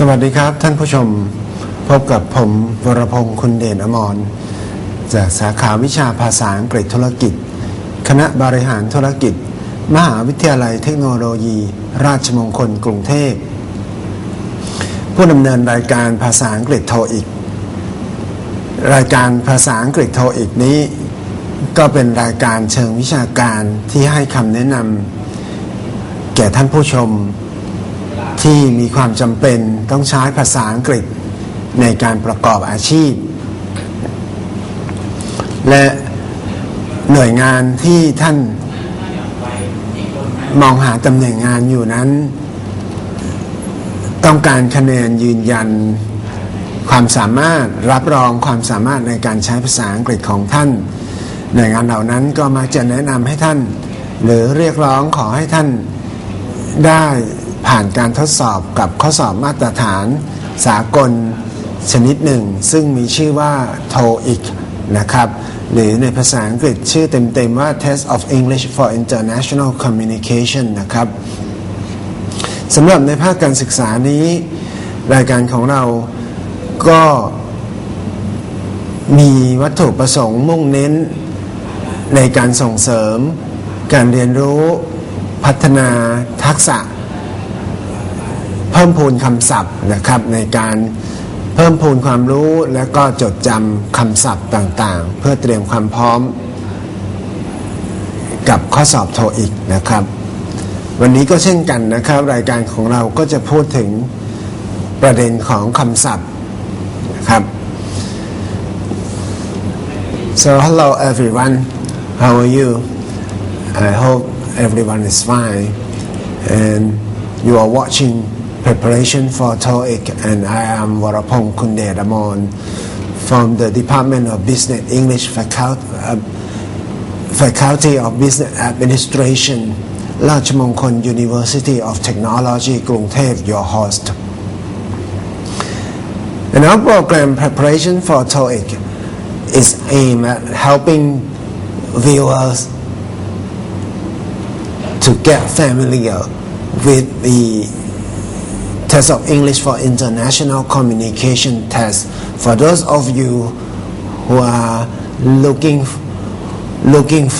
สวัสดีครับท่านผู้ชมพบกับผมวรพงษ์คุณเดชอมรจากสาขาวิชาภาษาอังกฤษธุรกิจคณะบริหารธุรกิจมหาวิทยาลัยเทคโนโลยีราชมงคลกรุงเทพผู้ดำเนินรายการภาษาอังกฤษTOEICรายการภาษาอังกฤษTOEICนี้ก็เป็นรายการเชิงวิชาการที่ให้คำแนะนำแก่ท่านผู้ชมที่มีความจำเป็นต้องใช้ภาษาอังกฤษในการประกอบอาชีพและหน่วยงานที่ท่านมองหาตำแหน่งงานอยู่นั้นต้องการคะแนนยืนยันความสามารถรับรองความสามารถในการใช้ภาษาอังกฤษของท่านหน่วยงานเหล่านั้นก็มักจะแนะนำให้ท่านหรือเรียกร้องขอให้ท่านได้ผ่านการทดสอบกับข้อสอบมาตรฐานสากลชนิดหนึ่งซึ่งมีชื่อว่า TOEIC นะครับหรือในภาษาอังกฤษชื่อเต็มๆว่า Test of English for International Communication นะครับสำหรับในภาคการศึกษานี้รายการของเราก็มีวัตถุประสงค์มุ่งเน้นในการส่งเสริมการเรียนรู้พัฒนาทักษะเพิ่มพูนคำศัพท์นะครับในการเพิ่มพูนความรู้และก็จดจำคำศัพท์ต่างๆเพื่อเตรียมความพร้อมกับข้อสอบ TOEIC นะครับวันนี้ก็เช่นกันนะครับรายการของเราก็จะพูดถึงประเด็นของคำศัพท์นะครับ So hello everyone, how are you? I hope everyone is fine and you are watching preparation for TOEIC and I am Warapong Kundedamon from the Department of Business English Faculty of Business Administration ราชมงคล University of Technology กรุงเทพ your host and our program preparation for TOEIC is aimed at helping viewers to get familiar with the Test of English for International Communication test for those of you who are looking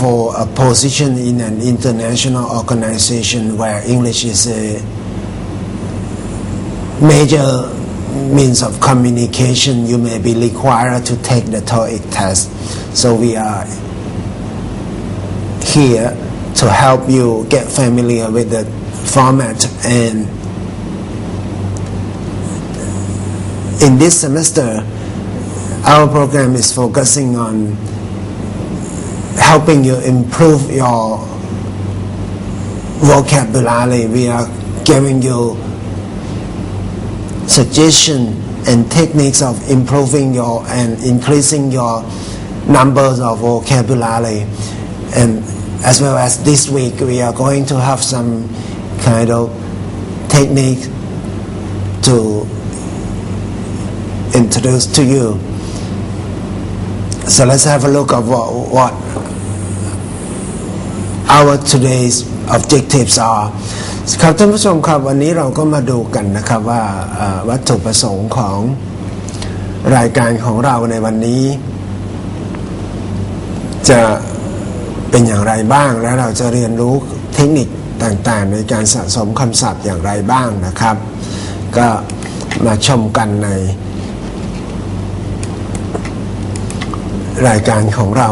for a position in an international organization where English is a major means of communication. You may be required to take the TOEIC test, so we are here to help you get familiar with the format. And in this semester our program is focusing on helping you improve your vocabulary. We are giving you suggestion and techniques of improving your and increasing your numbers of vocabulary. And as well as this week we are going to have some kind of technique to introduce to you. So let's have a look at what our today's objectives are. ครับท่านผู้ชมครับวันนี้เราก็มาดูกันนะครับว่าวัตถุประสงค์ของรายการของเราในวันนี้จะเป็นอย่างไรบ้างและเราจะเรียนรู้เทคนิคต่างๆในการสะสมคำศัพท์อย่างไรบ้างนะครับก็มาชมกันในรายการของเรา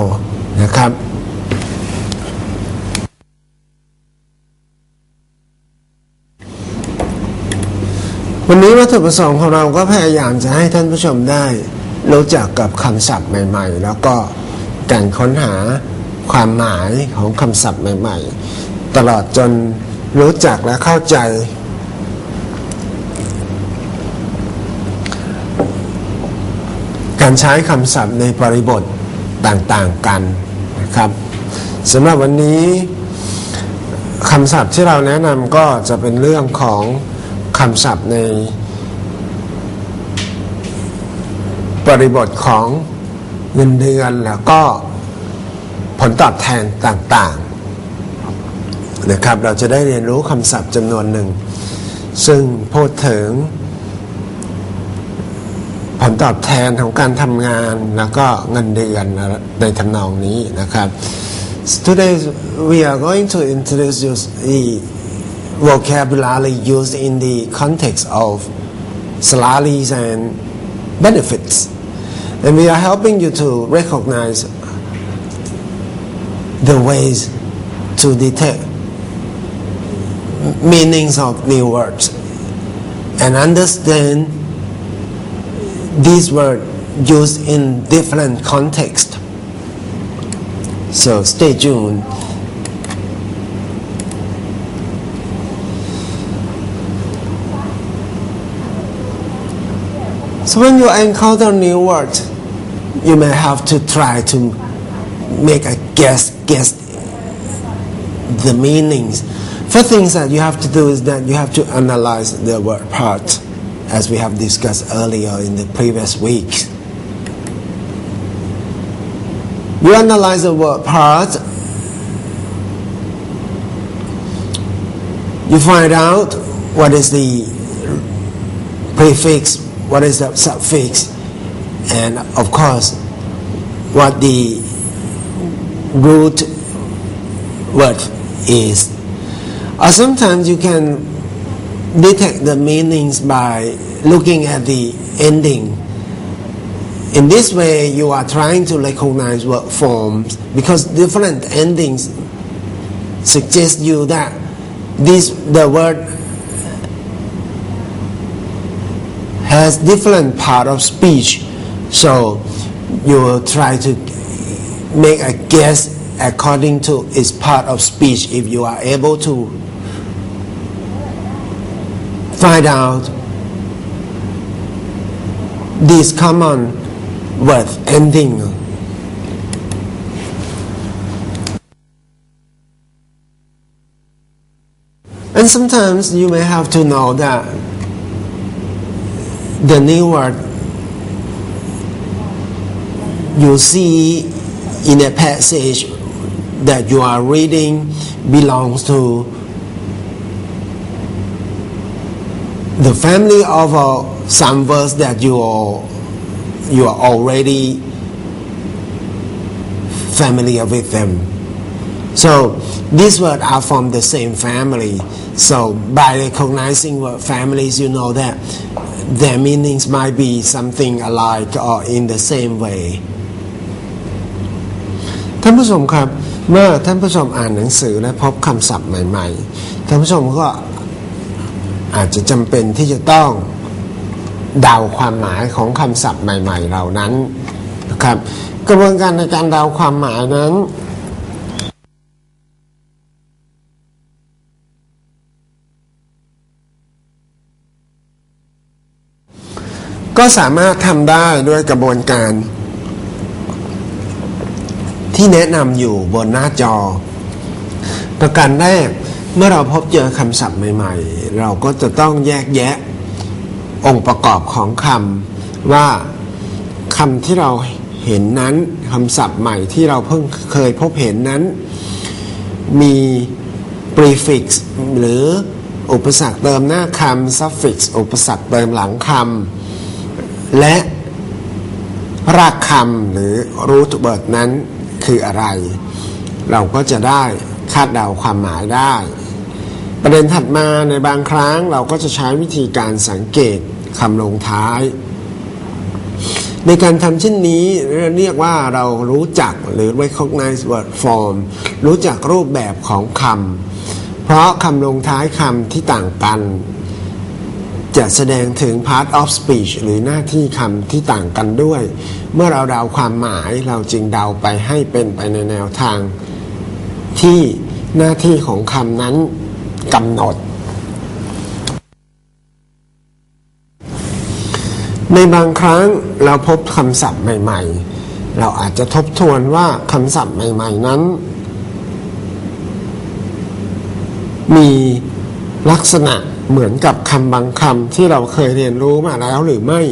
นะครับวันนี้วัตถุประสงค์ของเราก็พยายามจะให้ท่านผู้ชมได้รู้จักกับคำศัพท์ใหม่ๆแล้วก็การค้นหาความหมายของคำศัพท์ใหม่ๆตลอดจนรู้จักและเข้าใจการใช้คำศัพท์ในบริบทต่างๆกันนะครับสำหรับวันนี้คำศัพท์ที่เราแนะนำก็จะเป็นเรื่องของคำศัพท์ในบริบทของเงินเดือนแล้วก็ผลตอบแทนต่างๆนะครับเราจะได้เรียนรู้คำศัพท์จำนวนหนึ่งซึ่งพูดถึง ลตอบแทนของการทำงานแล้วก็เงินเดือนในทำนองนี้นะครับ Today we are going to introduce the vocabulary used in the context of salaries and benefits, and we are helping you to recognize the ways to detect meanings of new words and understand these words used in different contexts. So stay tuned. So when you encounter new words, you may have to try to make a guess the meanings. First things that you have to do is that you have to analyze the word part, as we have discussed earlier in the previous weeks. You analyze the word part, you find out what is the prefix, what is the suffix, and of course what the root word is. Or sometimes you can detect the meanings by looking at the ending. In this way, you are trying to recognize word forms because different endings suggest you that the word has different part of speech. So you will try to make a guess according to its part of speech if you are able to find out this common word ending. And sometimes you may have to know that the new word you see in a passage that you are reading belongs to the family of some verse that you are already familiar with them. So these words are from the same family. So by recognizing word families, you know that their meanings might be something alike or in the same way. ท่านผู้ชมครับเมื่อท่านผู้ชมอ่านหนังสือและพบคำศัพท์ใหม่ๆท่านผู้ชมก็อาจจะจำเป็นที่จะต้องเดาความหมายของคำศัพท์ใหม่ๆเหล่านั้นนะครับกระบวนการในการเดาความหมายนั้นก็สามารถทำได้ด้วยกระบวนการที่แนะนำอยู่บนหน้าจอประการแรกเมื่อเราพบเจอคำศัพท์ใหม่ๆเราก็จะต้องแยกแยะองค์ประกอบของคำว่าคำที่เราเห็นนั้นคำศัพท์ใหม่ที่เราเพิ่งเคยพบเห็นนั้นมี prefix หรืออุปสรรคเติมหน้าคำ suffix อุปสรรคเติมหลังคำและรากคำหรือ root word นั้นคืออะไรเราก็จะได้คาดเดาความหมายได้ประเด็นถัดมาในบางครั้งเราก็จะใช้วิธีการสังเกตคำลงท้ายในการทำเช่นนี้เรียกว่าเรารู้จักหรือ recognize word form รู้จักรูปแบบของคำเพราะคำลงท้ายคำที่ต่างกันจะแสดงถึง part of speech หรือหน้าที่คำที่ต่างกันด้วยเมื่อเราเดาความหมายเราจึงเดาไปให้เป็นไปในแนวทางที่หน้าที่ของคำนั้นกำหนดในบางครั้งเราพบคำศัพท์ใหม่ๆเราอาจจะทบทวนว่าคำศัพท์ใหม่ๆนั้นมีลักษณะเหมือนกับคำบางคำที่เราเคยเรียนรู้มาแล้วหรือไม่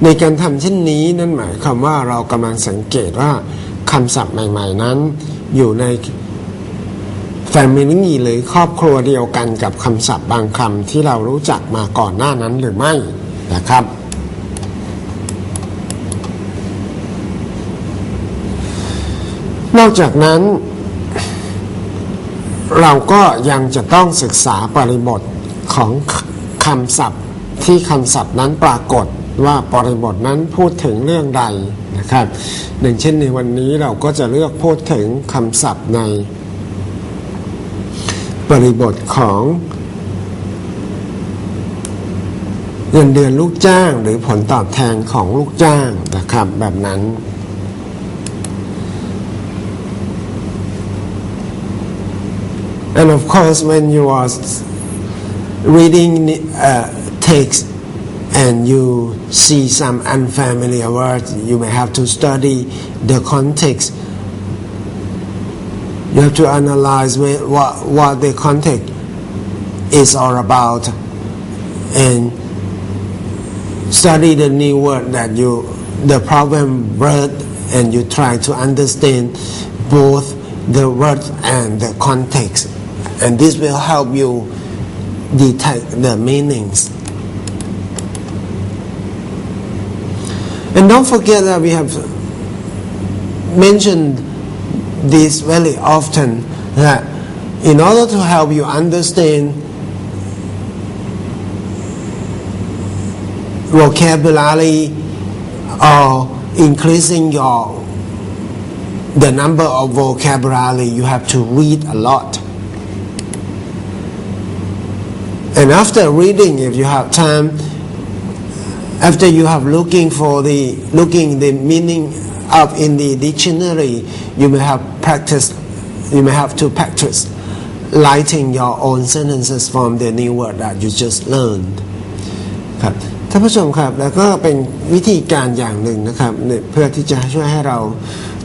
ในการทำเช่นนี้นั่นหมายความว่าเรากำลังสังเกตว่าคำศัพท์ใหม่ๆนั้นอยู่ในfamily หรือครอบครัวเดียวกันกับคำศัพท์บางคำที่เรารู้จักมาก่อนหน้านั้นหรือไม่นะครับ นอกจากนั้นเราก็ยังจะต้องศึกษาบริบทของคำศัพท์ที่คำศัพท์นั้นปรากฏว่าบริบทนั้นพูดถึงเรื่องใดนะครับอย่างเช่นในวันนี้เราก็จะเลือกพูดถึงคำศัพท์ในบริบทของเงินเดือนลูกจ้างหรือผลตอบแทนของลูกจ้างนะครับแบบนั้นAnd of course, when you are reading text and you see some unfamiliar words, you may have to study the context. You have to analyze what the context is all about and study the new word the problem word, and you try to understand both the word and the context.And this will help you detect the meanings. And don't forget that we have mentioned this very often, that in order to help you understand vocabulary or increasing the number of vocabulary, you have to read a lot.And after reading, if you have time, after you have looking the meaning up in the dictionary, you may have to practice writing your own sentences from the new word that you just learned. ครับท่านผู้ชมครับแล้วก็เป็นวิธีการอย่างหนึ่งนะครับเพื่อที่จะช่วยให้เรา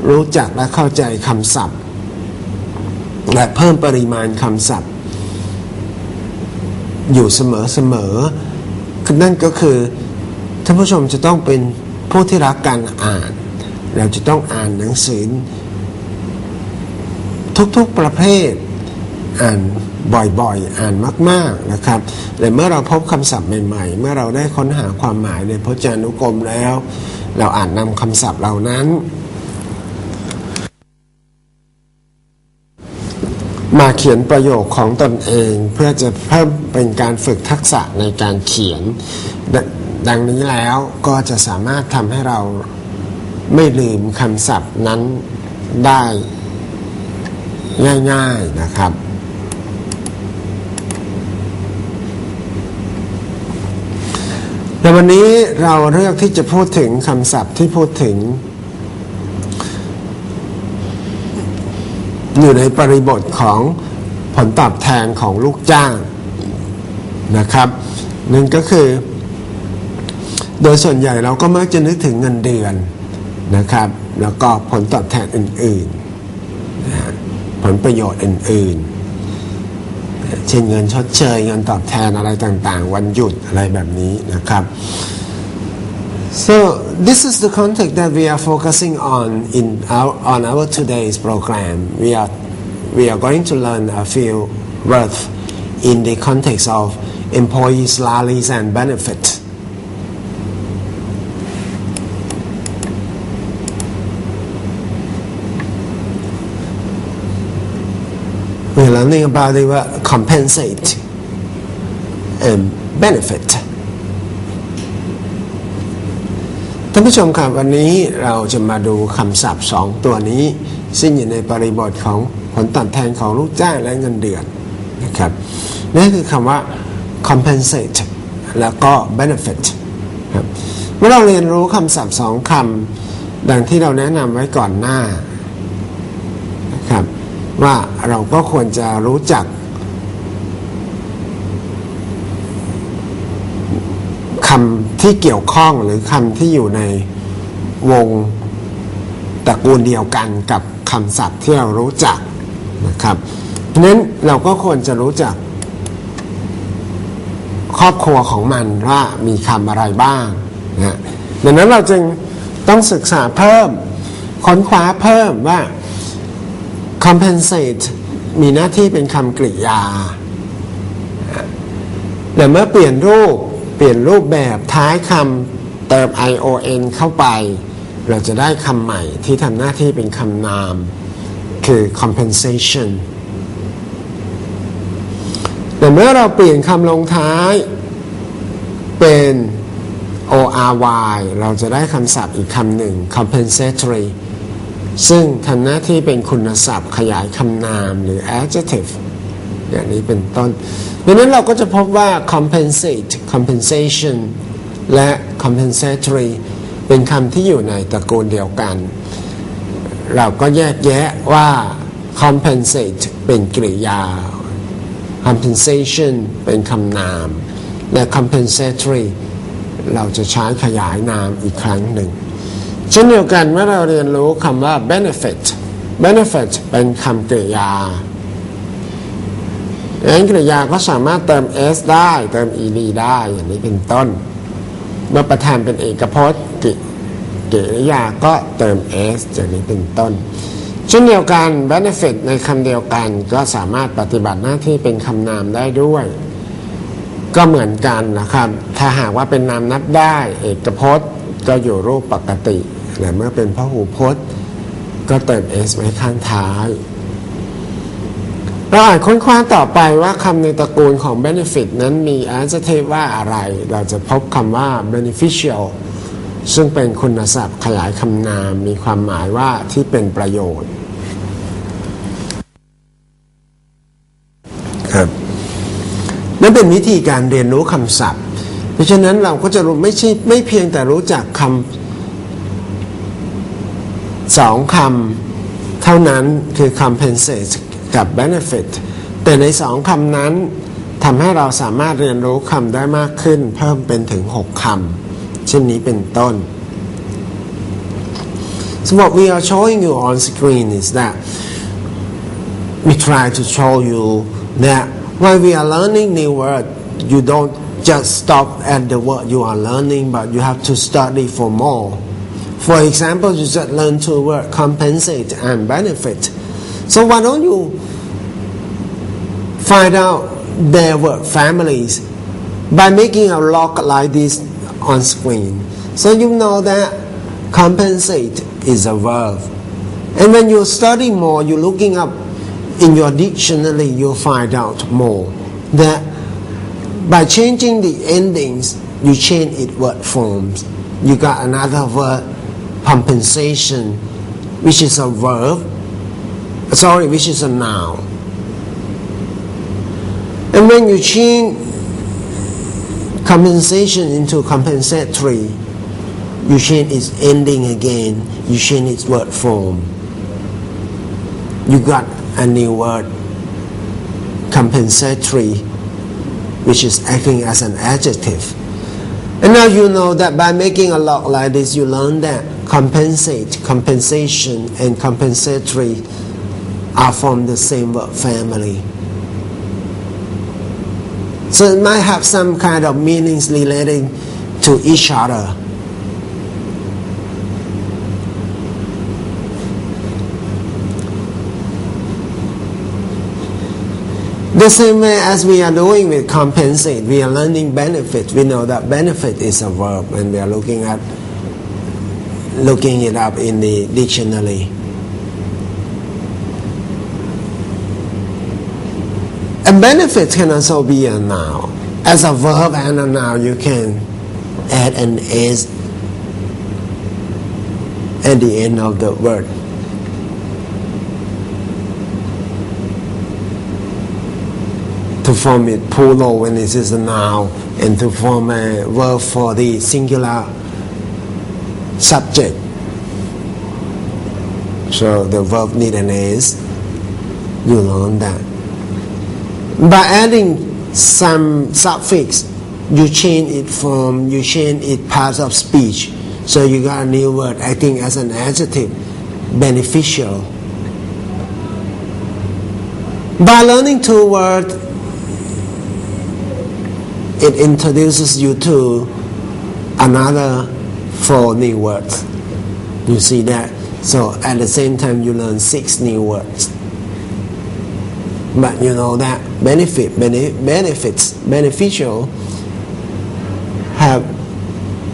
รู้จักและเข้าใจคำศัพท์และเพิ่มปริมาณคำศัพท์อยู่เสมอนั่นก็คือท่านผู้ชมจะต้องเป็นผู้ที่รักการอ่านเราจะต้องอ่านหนังสือทุกๆประเภทอ่านบ่อยๆอ่านมากๆนะครับและเมื่อเราพบคำศัพท์ใหม่ๆเมื่อเราได้ค้นหาความหมายในพจนานุกรมแล้วเราอ่านนำคำศัพท์เหล่านั้นมาเขียนประโยคของตนเองเพื่อจะเพิ่มเป็นการฝึกทักษะในการเขียนดังนี้แล้วก็จะสามารถทำให้เราไม่ลืมคำศัพท์นั้นได้ง่ายๆนะครับในวันนี้เราเลือกที่จะพูดถึงคำศัพท์ที่พูดถึงอยู่ในบริบทของผลตอบแทนของลูกจ้างนะครับนั่นก็คือโดยส่วนใหญ่เราก็มักจะนึกถึงเงินเดือนนะครับแล้วก็ผลตอบแทนอื่นๆผลประโยชน์อื่นๆเช่นเงินชดเชยเงินตอบแทนอะไรต่างๆวันหยุดอะไรแบบนี้นะครับ So this is the context that we are focusing on on our today's program. We are going to learn a few words in the context of employee salaries and benefits. We're learning about the word compensate and benefit.ท่านผู้ชมครับวันนี้เราจะมาดูคำศัพท์2ตัวนี้ซึ่งอยู่ในบริบทของผลตอบแทนของลูกจ้างและเงินเดือนนะครับนั่นคือคำว่า compensate แล้วก็ benefit ครับเมื่อเราเรียนรู้คำศัพท์2คำดังที่เราแนะนำไว้ก่อนหน้านะครับว่าเราก็ควรจะรู้จักคำที่เกี่ยวข้องหรือคำที่อยู่ในวงตระกูลเดียวกันกับคำศัพท์ที่เรารู้จักนะครับเพราะฉะนั้นเราก็ควรจะรู้จักครอบครัวของมันว่ามีคำอะไรบ้างนะดังนั้นเราจึงต้องศึกษาเพิ่มค้นคว้าเพิ่มว่า compensate มีหน้าที่เป็นคำกริยาแต่เมื่อเปลี่ยนรูปแบบท้ายคำเติม ion เข้าไปเราจะได้คำใหม่ที่ทำหน้าที่เป็นคำนาม คือ compensation แต่เมื่อเราเปลี่ยนคำลงท้ายเป็น ory เราจะได้คำศัพท์อีกคำหนึ่ง compensatory ซึ่งทำหน้าที่เป็นคุณศัพท์ขยายคำนามหรือ adjective อย่างนี้เป็นต้นดังนั้นเราก็จะพบว่า compensate compensation และ compensatory เป็นคำที่อยู่ในตระกูลเดียวกันเราก็แยกแยะว่า compensate เป็นกริยา compensation เป็นคำนามและ compensatory เราจะใช้ขยายนามอีกครั้งหนึ่งเช่นเดียวกันเมื่อเราเรียนรู้คำว่า benefit benefit เป็นคำกริยาอย่างกริยาก็สามารถเติม s ได้เติม ed ได้อย่างนี้เป็นต้นเมื่อประธานเป็นเอกพจน์กริยาก็เติม s อย่างนี้เป็นต้นเช่นเดียวกัน benefit ในคำเดียวกันก็สามารถปฏิบัติหน้าที่เป็นคำนามได้ด้วยก็เหมือนกันนะครับถ้าหากว่าเป็นนามนับได้เอกพจน์ก็อยู่รูปปกติแต่เมื่อเป็นพหูพจน์ก็เติม s ไว้ข้างท้ายเราอาจค้นคว้าต่อไปว่าคำในตระกูลของ benefit นั้นมี adjective ว่าอะไรเราจะพบคำว่า beneficial ซึ่งเป็นคุณศัพท์ขยายคำนามมีความหมายว่าที่เป็นประโยชน์ครับนั่นเป็นวิธีการเรียนรู้คำศัพท์เพราะฉะนั้นเราก็จะรู้ไม่เพียงแต่รู้จักคำสองคำเท่านั้นคือ compensate กับ benefit แต่ในสองคำนั้นทำให้เราสามารถเรียนรู้คำได้มากขึ้นเพิ่มเป็นถึง6คำเช่นนี้เป็นต้น So what we are showing you on screen is that we try to show you that when we are learning new word you don't just stop at the word you are learning but you have to study for more. For example, you just learn two words compensate and benefit. So why don't you find out their word families by making a log like this on screen. So you know that compensate is a verb. And when you study more, you're looking up in your dictionary, you'll find out more that by changing the endings, you change its word forms. You got another word, compensation, which is a verb, which is a noun. And when you change compensation into compensatory, you change its ending again, you change its word form. You got a new word, compensatory, which is acting as an adjective. And now you know that by making a log like this, you learn that compensate, compensation, and compensatory are from the same word family. So it might have some kind of meanings relating to each other. The same way as we are doing with compensate, we are learning benefit. We know that benefit is a verb, and we are looking it up in the dictionary. A benefit can also be a noun. As a verb and a noun, you can add an s at the end of the word. To form it plural when it is a noun, and to form a verb for the singular subject. So the verb need an s. You learn that. By adding some suffix, you change its form, you change its parts of speech. So you got a new word acting as an adjective, beneficial. By learning two words, it introduces you to another 4 new words. You see that? So at the same time you learn 6 new words. But you know that benefits, beneficial have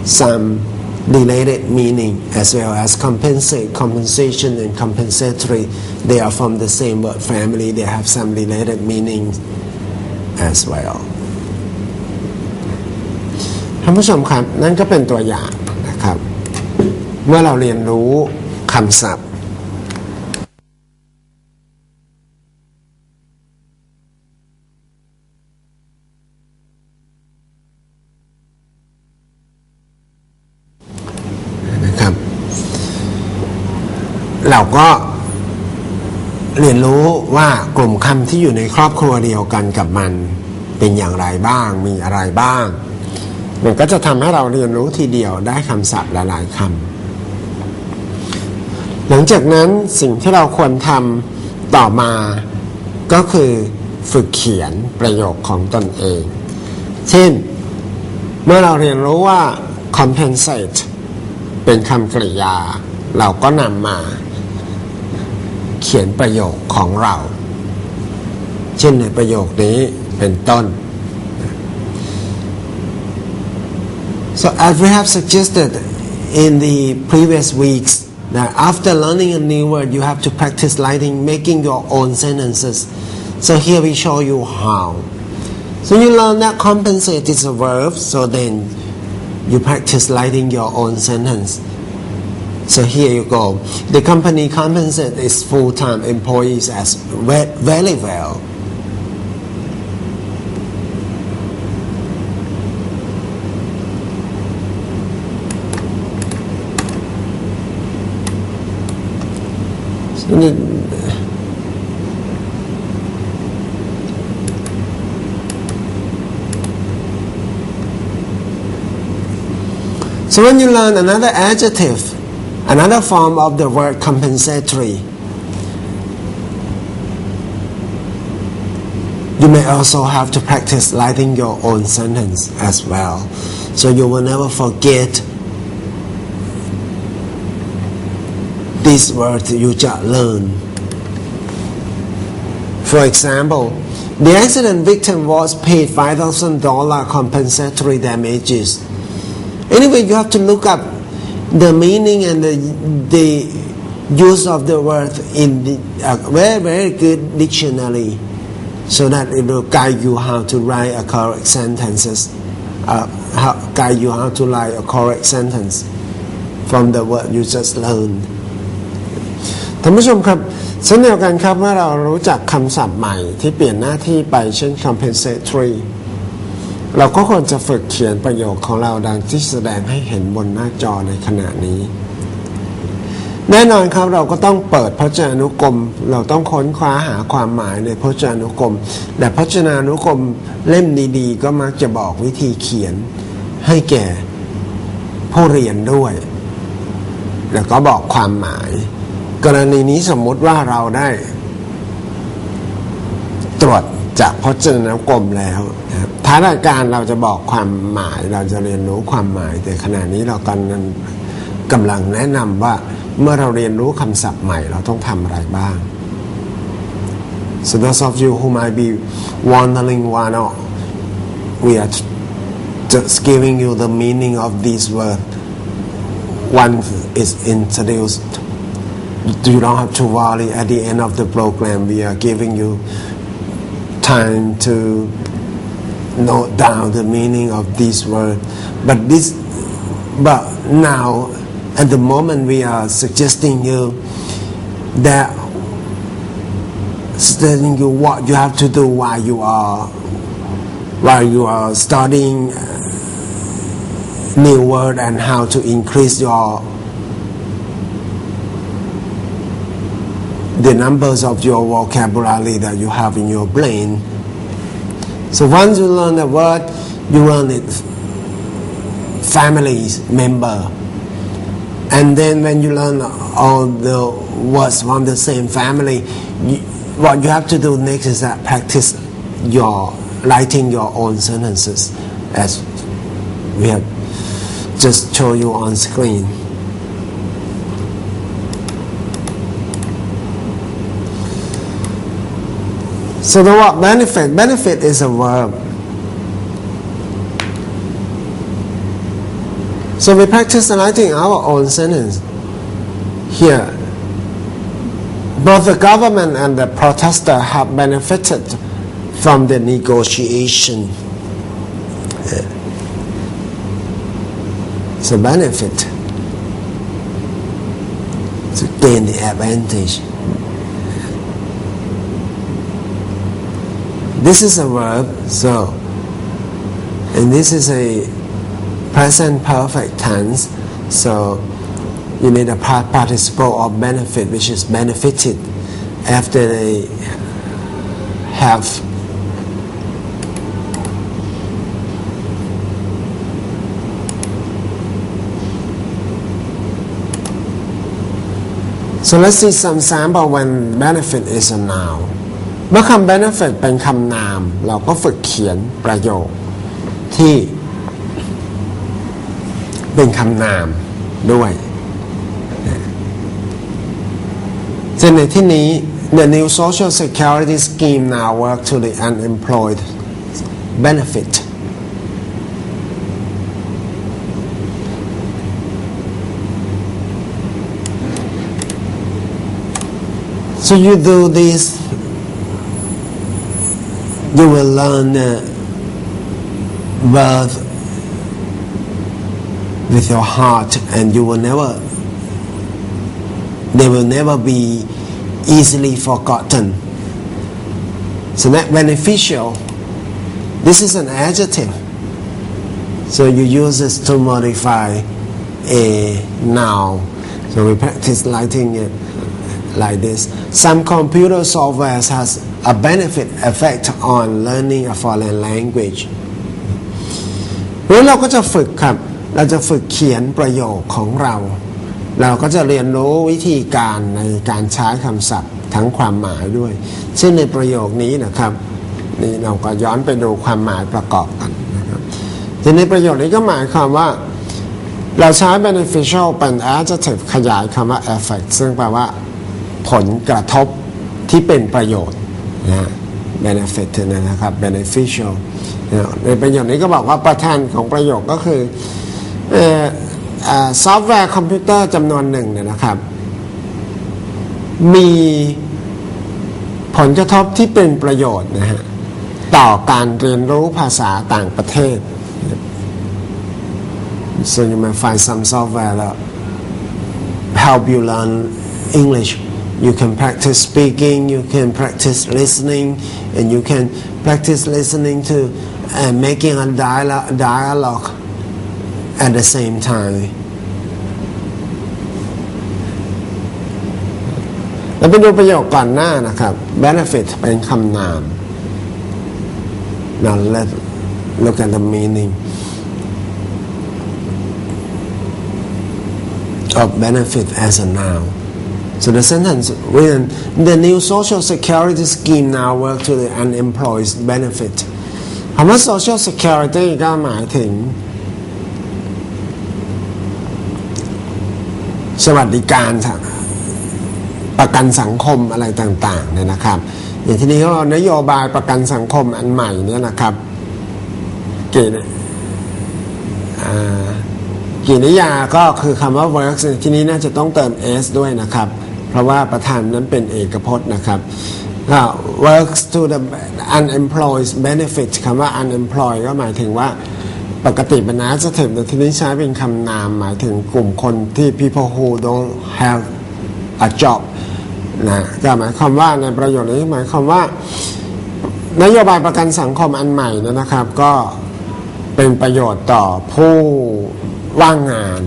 some related meaning as well as compensate, compensation and compensatory. They are from the same word family. They have some related meanings as well. ท่านผู้ชมครับนั่นก็เป็นตัวอย่างนะครับเมื่อเราเรียนรู้คำศัพท์เราก็เรียนรู้ว่ากลุ่มคำที่อยู่ในครอบครัวเดียวกันกับมันเป็นอย่างไรบ้างมีอะไรบ้างมันก็จะทำให้เราเรียนรู้ทีเดียวได้คำศัพท์หลายๆคำหลังจากนั้นสิ่งที่เราควรทำต่อมาก็คือฝึกเขียนประโยคของตนเองเช่นเมื่อเราเรียนรู้ว่า compensate เป็นคำกริยาเราก็นำมาเขียนประโยคของเราเช่นในประโยคนี้เป็นต้น So as we have suggested in the previous weeks that after learning a new word you have to practice writing making your own sentences. So here we show you how. So you learn that compensate is a verb, so then you practice writing your own sentence.So here you go. The company compensates its full-time employees as very well. So when you learn another adjective,Another form of the word compensatory. You may also have to practice writing your own sentence as well, so you will never forget these words you just learned. For example, the accident victim was paid $5,000 compensatory damages. Anyway, you have to look up the meaning and the use of the word in the very good dictionary so that it will guide you how to write a correct sentences guide you how to write a correct sentence from the word you just learned ท่านผู้ชมครับเช่นเดียวกันครับเมื่อเรารู้จักคำศัพท์ใหม่ที่เปลี่ยนหน้าที่ไปเช่น compensatoryเราก็ควรจะฝึกเขียนประโยคของเราดังที่แสดงให้เห็นบนหน้าจอในขณะนี้แน่นอนครับเราก็ต้องเปิดพจนานุกรมเราต้องค้นคว้าหาความหมายในพจนานุกรมแต่พจนานุกรมเล่มดีๆก็มักจะบอกวิธีเขียนให้แก่ผู้เรียนด้วยแล้วก็บอกความหมายกรณีนี้สมมุติว่าเราได้ตรวจจากพจนานุกรมแล้วท้ายรายการเราจะบอกความหมายเราจะเรียนรู้ความหมายแต่ขณะนี้เรากำลังแนะนำว่าเมื่อเราเรียนรู้คำศัพท์ใหม่เราต้องทำอะไรบ้าง So those of you who might be wondering why not we are just giving you the meaning of these words once is introduced you don't have to worry at the end of the program we are giving you time to note down the meaning of these words but now at the moment we are suggesting you that telling you what you have to do while you are studying new word and how to increase the numbers of your vocabulary that you have in your brain. So once you learn a word, you learn it family member. And then when you learn all the words from the same family, what you have to do next is that practice writing your own sentences as we have just shown you on screen. So the word benefit is a verb. So we practice writing our own sentence here. Both the government and the protester have benefited from the negotiation. So benefit to gain the advantage. This is a verb, and this is a present perfect tense. So you need a past participle of benefit, which is benefited after they have So let's see some sample when benefit is a noun. เมื่อคำ benefit เป็นคำนามเราก็ฝึกเขียนประโยคที่เป็นคำนามด้วยเช่นในที่นี้ The new social security scheme now work to the unemployed benefit. So you do this, you will learn word with your heart, and they will never be easily forgotten. So that beneficial, this is an adjective. So you use this to modify a noun. So we practice writing it like this. Some computer software has a benefit effect on learning a foreign language. เพราะเราก็จะฝึกครับเราจะฝึกเขียนประโยคของเราก็จะเรียนรู้วิธีการในการใช้คำศัพท์ทั้งความหมายด้วยเช่นในประโยคนี้นะครับนี่เราก็ย้อนไปดูความหมายประกอบกันนะครับทีนี้ประโยคนี้ก็หมายความว่าเราใช้ beneficial เป็น adjective ขยายคำว่า effect ซึ่งแปลว่าผลกระทบที่เป็นประโยชน์นะ benefit นะครับ beneficial ในประโยคนี้ก็บอกว่าประธานของประโยคก็คือซอฟต์แวร์คอมพิวเตอร์จำนวนหนึ่งเนี่ยนะครับมีผลกระทบที่เป็นประโยชน์นะฮะต่อการเรียนรู้ภาษาต่างประเทศ So you might find some software that help you learn English. You can practice speaking, you can practice listening, and you can practice listening to making a dialogue at the same time. เราไปดูประโยคก่อนหน้านะครับ benefit เป็นคำนาม Now let's look at the meaning of benefit as a noun. So the sentence when the new social security scheme now work to the unemployed benefit. คำว่า social security ก็หมายถึงสวัสดิการประกันสังคมอะไรต่างๆเนี่ยนะครับอย่างที่นี้ก็นโยบายประกันสังคมอันใหม่เนี่ยนะครับกิริยาก็คือคำว่า works ที่นี้น่าจะต้องเติม s ด้วยนะครับเพราะว่าประธานนั้นเป็นเอกพจน์นะครับ works to the unemployed benefit คำว่า unemployed ก็หมายถึงว่าปกติเป็น adjective แต่ที่นี้ใช้เป็นคำนามหมายถึงกลุ่มคนที่ people who don't have a job นะก็หมายความว่าในประโยชน์นี้หมายความว่านโยบายประกันสังคมอันใหม่นะครับก็เป็นประโยชน์ต่อผู้ว่างงาน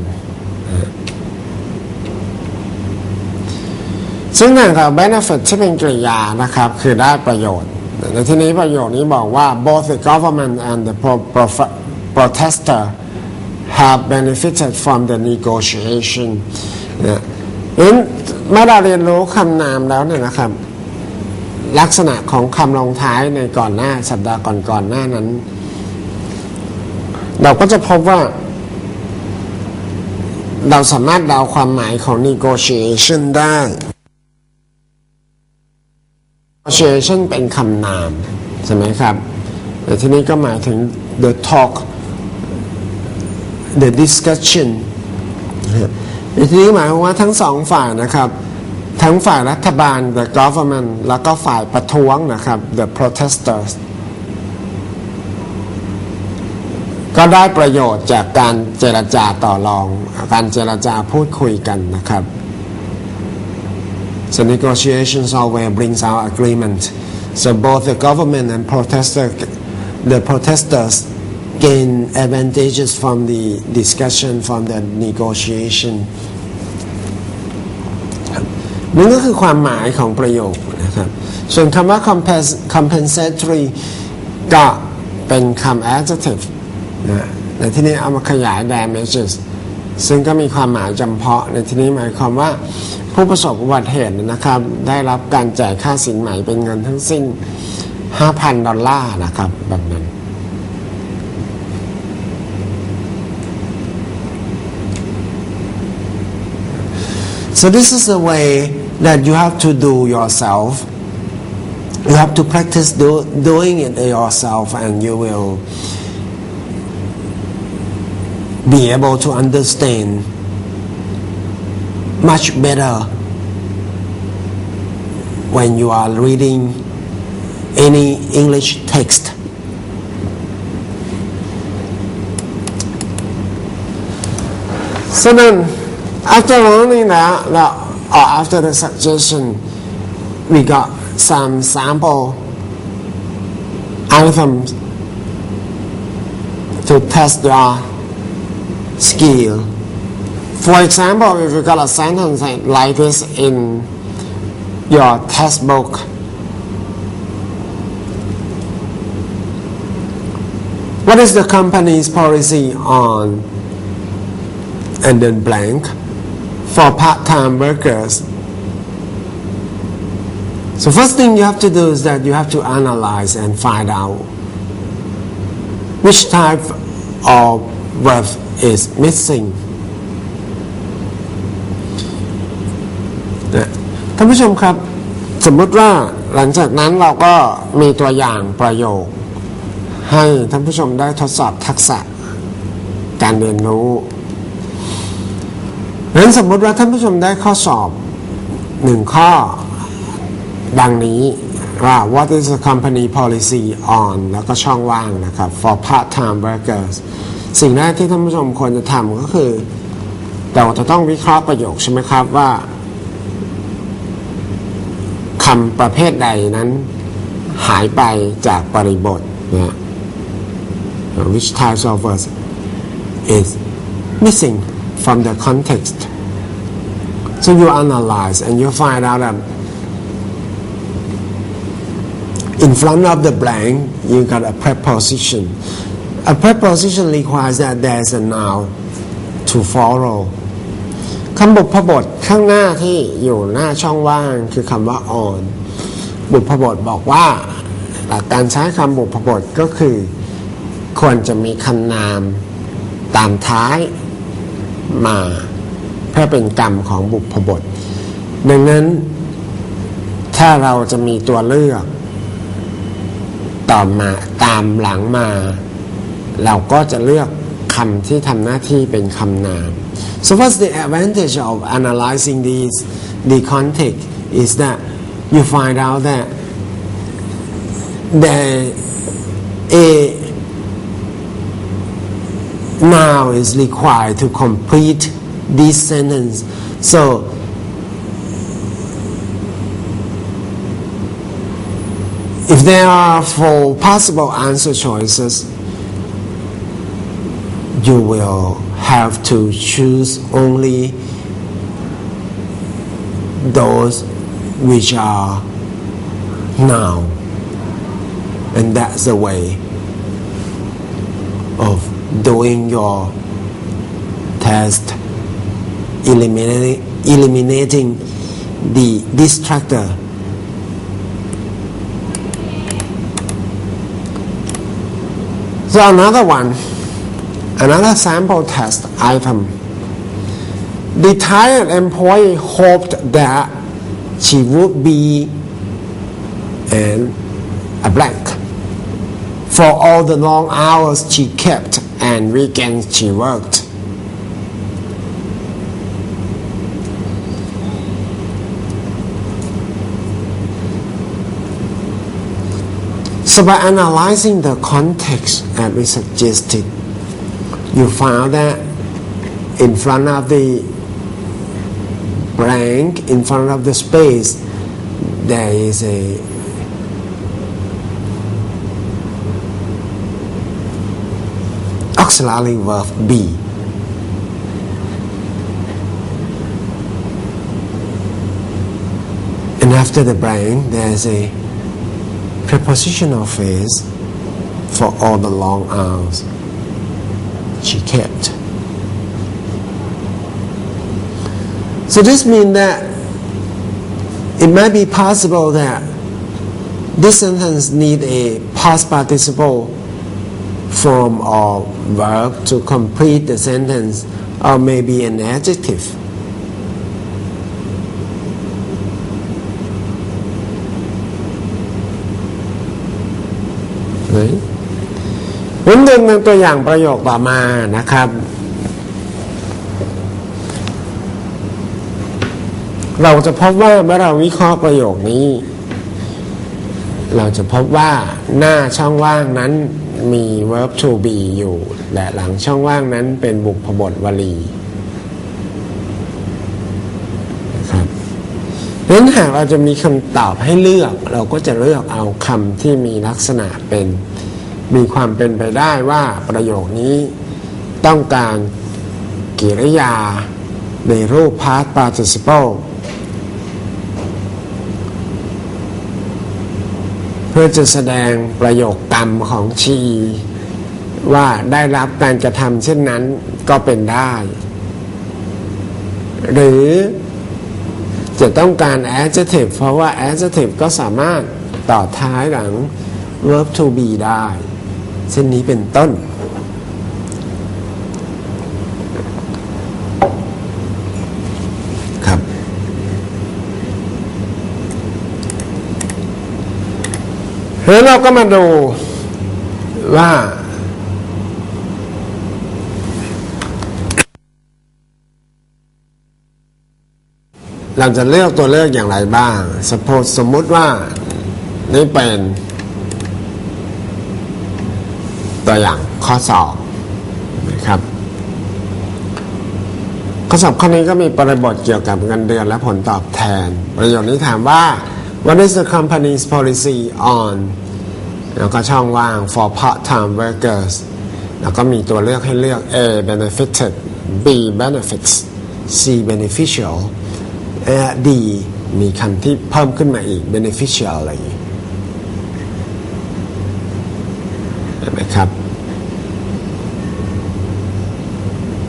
ซึ่งนั่นครับ benefit ที่เป็นกริยานะครับคือได้ประโยชน์ในที่นี้ประโยชน์นี้บอกว่า both the government and the protester have benefited from the negotiation เมื่อเราเรียนรู้คำนามแล้วเนี่ยนะครับลักษณะของคำลงท้ายในก่อนหน้าสัปดาห์ก่อนหน้านั้นเราก็จะพบว่าเราสามารถเดาความหมายของ negotiation ได้ negotiation เป็นคำนามใช่ไหมครับแต่ที่นี้ก็หมายถึง the talk the discussion ในที่นี้หมายความว่าทั้งสองฝ่ายนะครับทั้งฝ่ายรัฐบาล the government แล้วก็ฝ่ายประท้วงนะครับ the protesters ก็ได้ประโยชน์จากการเจรจาต่อรองการเจรจาพูดคุยกันนะครับ so negotiations always brings out agreement so both the government and the protesters gain advantages from the discussion from the negotiation นั่นก็คือความหมายของประโยคนะครับส่วนคำว่า compensatory ก็เป็นคำ adjective นะในที่นี้เอามาขยาย damages ซึ่งก็มีความหมายจำเพาะในที่นี้หมายความว่าผู้ประสบอุบัติเหตุนะครับได้รับการจ่ายค่าสินไหมเป็นเงินทั้งสิ้น $5,000 นะครับแบบนั้นSo this is the way that you have to do yourself. You have to practice doing it yourself, and you will be able to understand much better when you are reading any English text. So then.After learning that, or after the suggestion, we got some sample items to test your skill. For example, if you got a sentence like this in your textbook, what is the company's policy on, and then blank.For part-time workers. So first thing you have to do is that you have to analyze and find out which type of verb is missing. ท่านผู้ชมครับสมมติว่าหลังจากนั้นเราก็มีตัวอย่างประโยคให้ท่านผู้ชมได้ทดสอบทักษะการเรียนรู้นั้นสมมติว่าท่านผู้ชมได้ข้อสอบ1ข้อดังนี้ว่า What is the company policy on แล้วก็ช่องว่างนะครับ for part-time workers สิ่งแรกที่ท่านผู้ชมควรจะทำก็คือเราจะต้องวิเคราะห์ประโยคใช่ไหมครับว่าคำประเภทใดนั้นหายไปจากบริบทนะ which types of words is missing from the context. So you analyze and you find out that in front of the blank you got a preposition. A preposition requires that there is a noun to follow. คำบุพบทข้างหน้าที่อยู่หน้าช่องว่างคือคำว่า on บุพบทบอกว่าหลักการใช้คำบุพบทก็คือควรจะมีคำนามตามท้ายมาเพื่อเป็นกรรมของบุพบทดังนั้นถ้าเราจะมีตัวเลือกต่อมาตามหลังมาเราก็จะเลือกคำที่ทำหน้าที่เป็นคำนาม So what's the advantage of analyzing the context is that you find out that a noun is required to complete this sentence. So if there are 4 possible answer choices, you will have to choose only those which are noun, and that's the way of doing your test, eliminating the distractor. So another sample test item. The tired employee hoped that she would be a blank for all the long hours she kept and weekends she worked. So by analyzing the context as we suggested, you found that in front of the blank, in front of the space, there is a auxiliary verb be. And after the blank, there is a prepositional phrase for all the long hours she kept. So this means that it might be possible that this sentence needs a past participle form or verb to complete the sentence, or maybe an adjective. Right? ผมดึงตัวอย่างประโยคต่อมานะครับ เราจะพบว่าเมื่อเราวิเคราะห์ประโยคนี้ เราจะพบว่าหน้าช่องว่างนั้นมี verb to be อยู่และหลังช่องว่างนั้นเป็นบุพบทวลีนะครับดังนั้นหากเราจะมีคำตอบให้เลือกเราก็จะเลือกเอาคำที่มีลักษณะเป็นมีความเป็นไปได้ว่าประโยคนี้ต้องการกริยาในรูป past participle เพื่อจะแสดงประโยคกรรมของชีว่าได้รับการกระทำเช่นนั้นก็เป็นได้หรือจะต้องการ adjective เพราะว่า adjective ก็สามารถต่อท้ายหลัง verb to be ได้เช่นนี้เป็นต้นครับแล้วเราก็มาดูว่าเราจะเลือกตัวเลือกอย่างไรบ้าง สมมุติว่านี่เป็นตัวอย่างข้อสอบนะครับข้อสอบข้อนี้ก็มีบริบทเกี่ยวกับเงินเดือนและผลตอบแทนประโยคนี้ถามว่า What is the company's policy on แล้วก็ช่องว่าง for part-time workers แล้วก็มีตัวเลือกให้เลือก A benefited B benefits C beneficial D มีคำที่เพิ่มขึ้นมาอีก beneficial อะไรอย่างนี้เห็นไหมครับ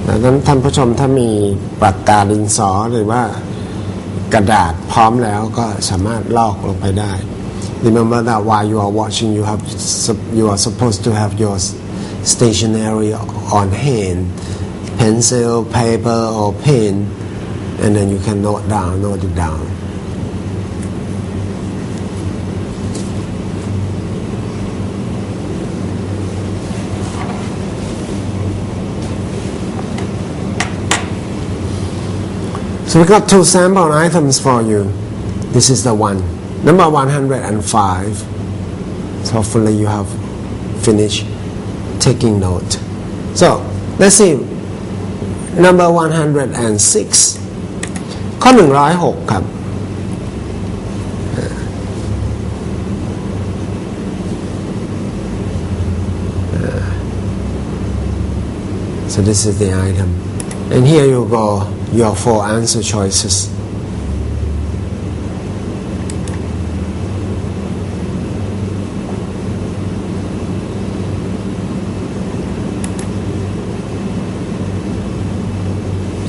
ดังนั้นท่านผู้ชมถ้ามีปากกาดินสอหรือว่ากระดาษพร้อมแล้วก็สามารถลอกลงไปได้ Remember that while you are watching you are supposed to have your stationery on hand pencil paper or pen and then you can note it down. So we got two sample items for you. This is the one, number 105. So hopefully you have finished taking note. So let's see number 106. ข้อ106ครับSo this is the item and here you go your 4 answer choices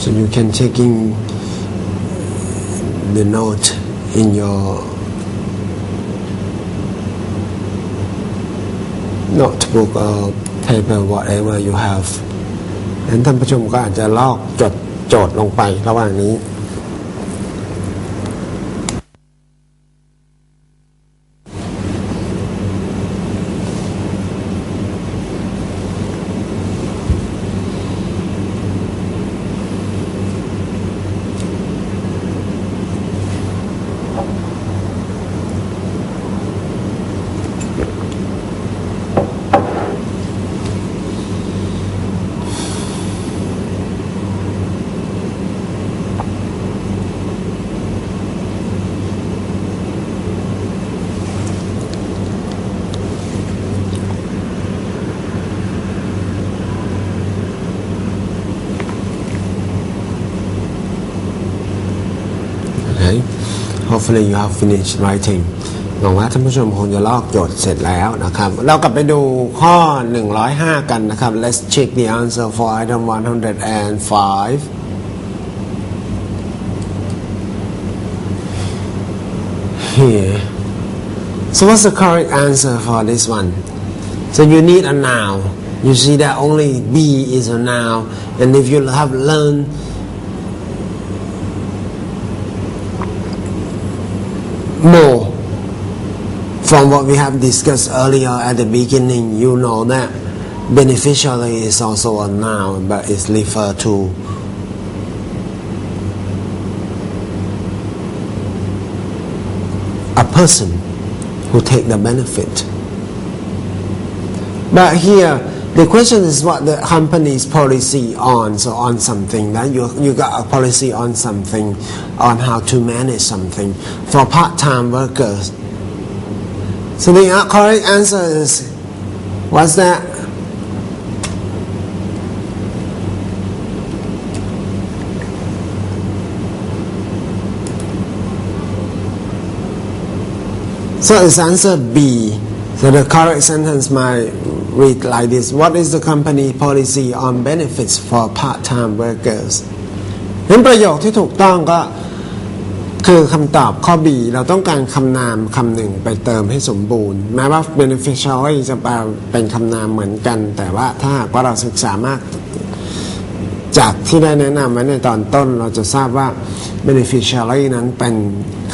so you can taking the note in your notebook or paper whatever you have ท่านผู้ชมก็อาจจะลอกจดโจทย์ลงไประหว่างนี้ hopefully you have finished writing หวังว่าท่านผู้ชมคงจะลอกโจทย์เสร็จแล้วนะครับเรากลับไปดูข้อ105กันนะครับ let's check the answer for item 105 here so what's the correct answer for this one so you need a noun you see that only be is a noun and if you have learned more from what we have discussed earlier at the beginning you know that beneficiary is also a noun but it's referred to a person who take the benefit but here the question is what the company's policy on so on something that you got a policy on something on how to manage something for part-time workers so the correct answer is what's that so it's answer B so the correct sentence might read like this what is the company policy on benefits for part-time workers เห็นประโยคที่ถูกต้องก็คือคำตอบข้อ B เราต้องการคำนามคำหนึ่งไปเติมให้สมบูรณ์แม้ว่า beneficiary จะเป็นคำนามเหมือนกันแต่ว่าถ้าหากว่าเราศึกษามากจากที่ได้แนะนำไว้ในตอนต้นเราจะทราบว่า beneficiary นั้นเป็น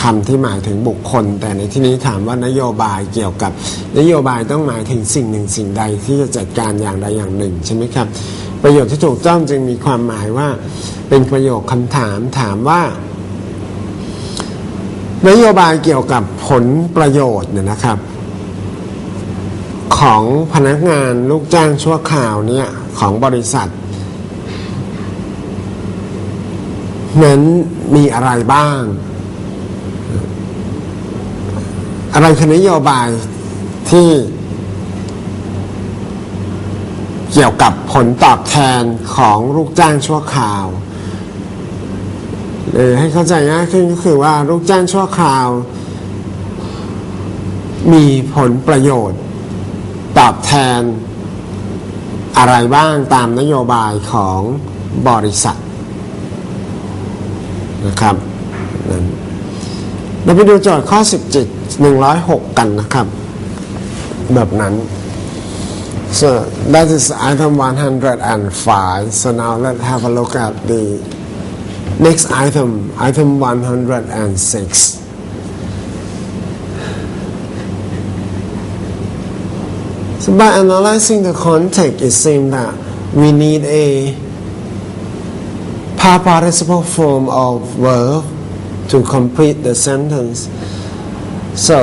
คำที่หมายถึงบุคคลแต่ในที่นี้ถามว่านโยบายเกี่ยวกับนโยบายต้องหมายถึงสิ่งหนึ่งสิ่งใดที่จะจัดการอย่างใดอย่างหนึ่งใช่ไหมครับประโยคที่ถูกต้องจึงมีความหมายว่าเป็นประโยคคำถามถามว่านโยบายเกี่ยวกับผลประโยชน์เนี่ยนะครับของพนักงานลูกจ้างชั่วคราวเนี่ยของบริษัทนั้นมีอะไรบ้างอะไรคือนโยบายที่เกี่ยวกับผลตอบแทนของลูกจ้างชั่วคราวหรือให้เข้าใจง่ายขึ้นก็คือว่าลูกจ้างชั่วคราวมีผลประโยชน์ตอบแทนอะไรบ้างตามนโยบายของบริษัทนะครับเราไปดูโจทย์ข้อ106กันนะครับแบบนั้น so that is item 105 so now let's have a look at the next item 106 so by analyzing the context it seems that we need a past participle form of verb to complete the sentence so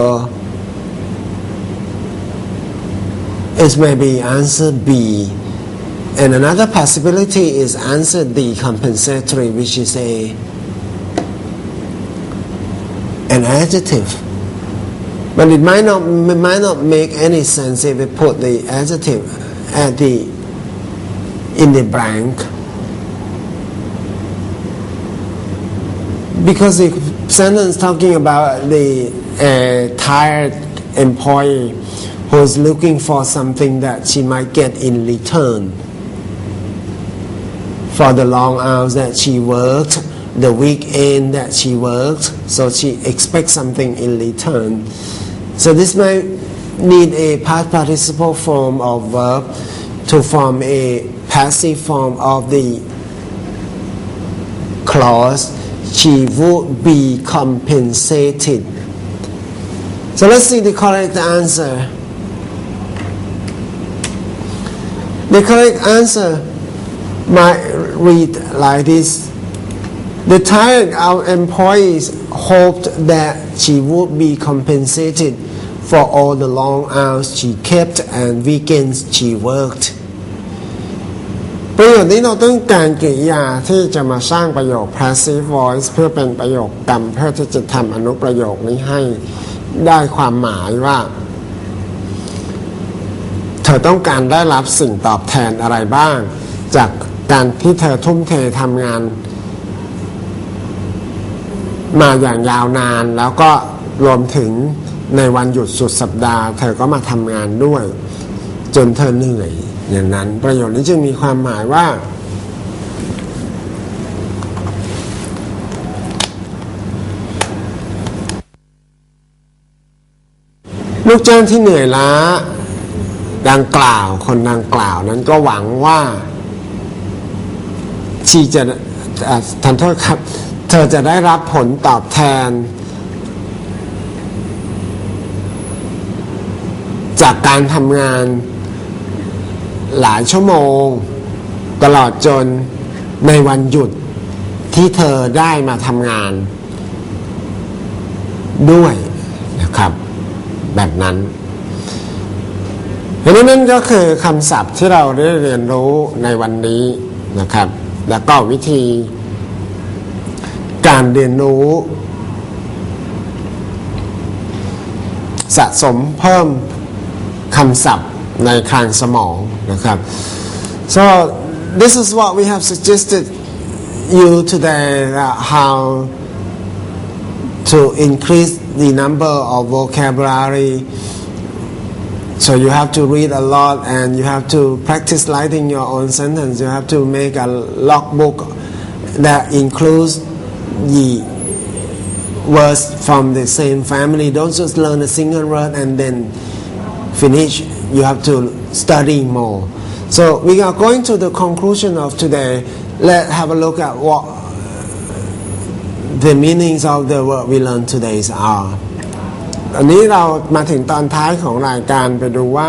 it may be answer B and another possibility is answer D compensatory which is an adjective but it might not make any sense if we put the adjective in the blank because the sentence talking about the tired employee who is looking for something that she might get in return for the long hours that she worked, the weekend that she worked, so she expects something in return. So this might need a past participle form of verb to form a passive form of the clause she would be compensated. So let's see the correct answer. The correct answer might read like this. The tired employees hoped that she would be compensated for all the long hours she kept and weekends she worked. ประโยคนี้เราต้องการกริยาที่จะมาสร้างประโยค passive voice เพื่อเป็นประโยคกรรมเพื่อที่จะทำอนุประโยคนี้ให้ได้ความหมายว่าเธอต้องการได้รับสิ่งตอบแทนอะไรบ้างจากการที่เธอทุ่มเททำงาน มาอย่างยาวนานแล้วก็รวมถึงในวันหยุดสุดสัปดาห์เธอก็มาทำงานด้วยจนเธอเหนื่อยอย่างนั้นประโยคนี้จึงมีความหมายว่าลูกจ้างที่เหนื่อยล้าดังกล่าวคนดังกล่าวนั้นก็หวังว่าที่จะทันโทษครับเธอจะได้รับผลตอบแทนจากการทำงานหลายชั่วโมงตลอดจนในวันหยุดที่เธอได้มาทำงานด้วยนะครับแบบนั้นอันนี้นั่นก็คือคำศัพท์ที่เราได้เรียนรู้ในวันนี้นะครับแล้วก็วิธีการเรียนรู้สะสมเพิ่มคำศัพท์ในคลังสมองนะครับ so this is what we have suggested you today how to increase the number of vocabulary so you have to read a lot and you have to practice writing your own sentence you have to make a logbook that includes the words from the same family don't just learn a single word and then finish you have to study more so we are going to the conclusion of today let's have a look at what the meanings of the word we learned today are อันนี้เรามาถึงตอนท้ายของรายการไปดูว่า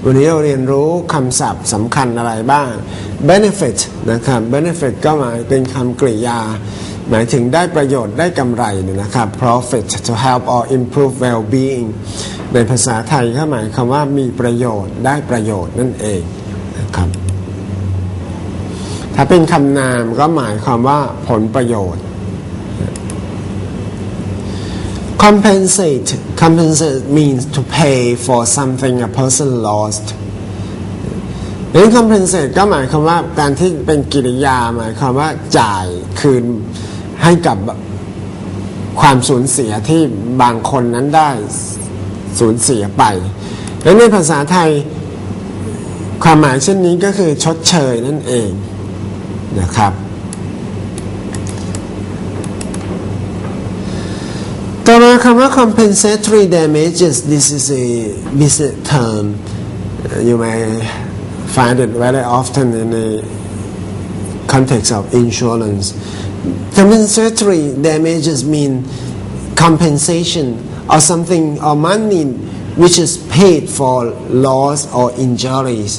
วันนี้เราเรียนรู้คำศัพท์สำคัญอะไรบ้าง benefit นะครับ benefit ก็หมายเป็นคำกริยาหมายถึงได้ประโยชน์ได้กำไรนะครับ profit to help or improve well-being ในภาษาไทยก็หมายความว่ามีประโยชน์ได้ประโยชน์นั่นเองนะครับถ้าเป็นคำนามก็หมายความว่าผลประโยชน์compensate means to pay for something a person lost ดังนั้น compensate ก็หมายความว่าการที่เป็นกริยาหมายความว่าจ่ายคืนให้กับความสูญเสียที่บางคนนั้นได้สูญเสียไปและในภาษาไทยความหมายเช่นนี้ก็คือชดเชยนั่นเองนะครับต่อมาคำว่า compensatory damages this is a business term you may find it very often in the context of insurance compensatory damages mean compensation or something or money which is paid for loss or injuries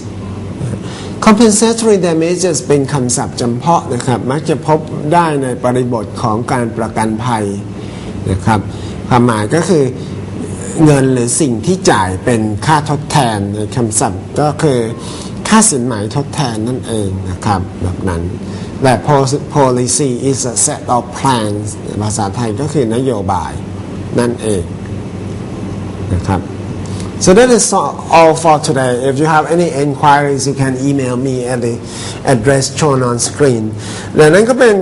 compensatory damages เป็นคำศัพท์จำเพาะนะครับมักจะพบได้ในบริบทของการประกันภัยนะครับความหมายก็คือเงินหรือสิ่งที่จ่ายเป็นค่าทดแทนในคำศัพท์ก็คือค่าสินไหมทดแทนนั่นเองนะครับแบบนั้นและ policy is a set of plans ภาษาไทยก็คือนโยบายนั่นเองนะครับ so that is all for today if you have any inquiries you can email me at the address shown on screen และนั้นก็เป็น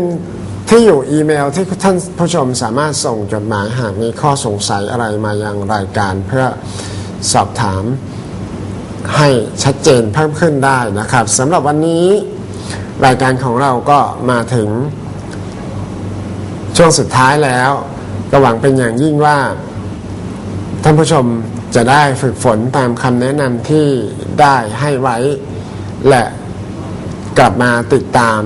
ที่อยู่อีเมลที่ท่านผู้ชมสามารถส่งจดหมายหากมีข้อสงสัยอะไรมายังรายการเพื่อสอบถามให้ชัดเจนเพิ่มขึ้นได้นะครับสำหรับวันนี้รายการของเราก็มาถึงช่วงสุดท้ายแล้วก็หวังเป็นอย่างยิ่งว่าท่านผู้ชมจะได้ฝึกฝนตามคำแนะนำที่ได้ให้ไว้และกลับมาติดตาม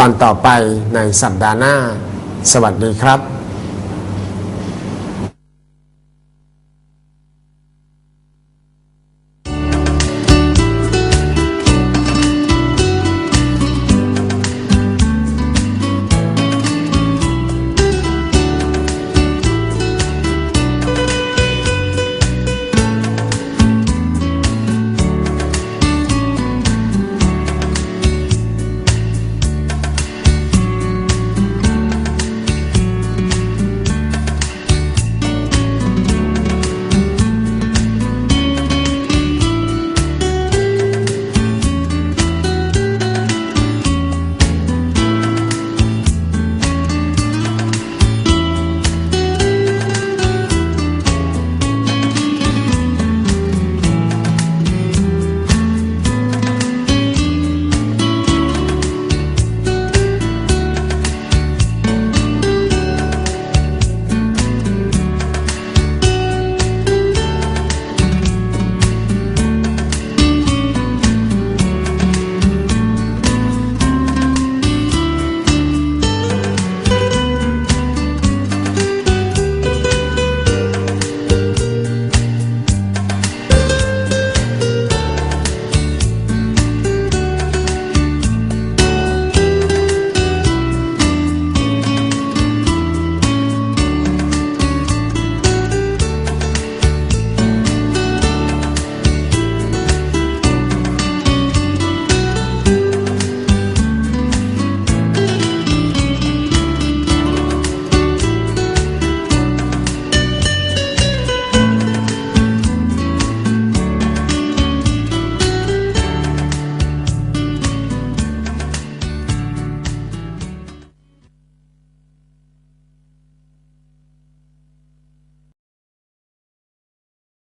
ตอนต่อไปในสัปดาห์หน้าสวัสดีครับ